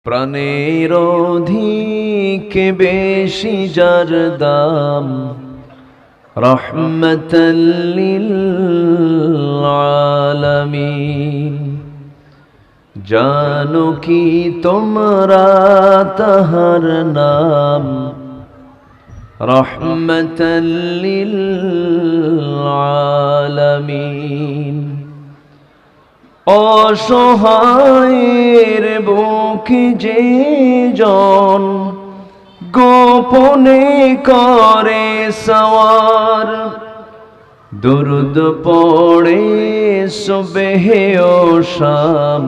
প্রাণের অধিক বেশি যার দাম, রহমতাল লিল আলামিন। জানো কি তোমরা তাহার নাম, রহমতাল লিল আলামিন। অসহায়ের বুকে যে জন গোপনে করে সওয়ার, দুরুদ পড়ে সুবহে ও শাম,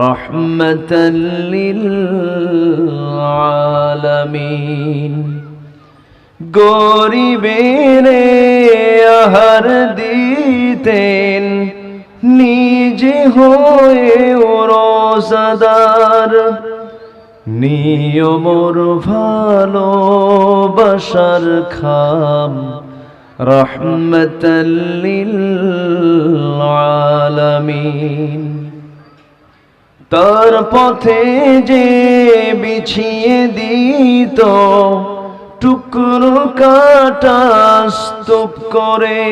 রহমতাল লিল আলামিন। গরিবের আহার দিতেন নিজে হয়ে রোজাদার, নিয়মর ভালোবাসার খাম, রহমতাল লিল আলামিন। তার পথে যে বিছিয়ে দিত টুকরো কাটা স্তূপ করে,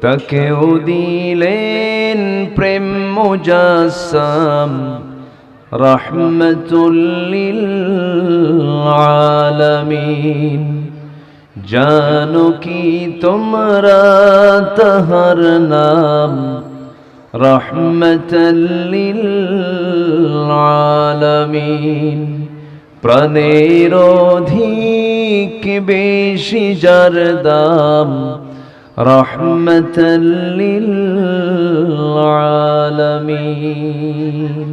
তাকেও দিলেন প্রেম মুজাসসাম, রহমতুল লিল আলামিন। জানো কি তোমরা তাহার নাম, রহমতুল লিল আলামিন। প্রাণের অধিক বেশি যার দাম, রহমতাল লিল আলামিন।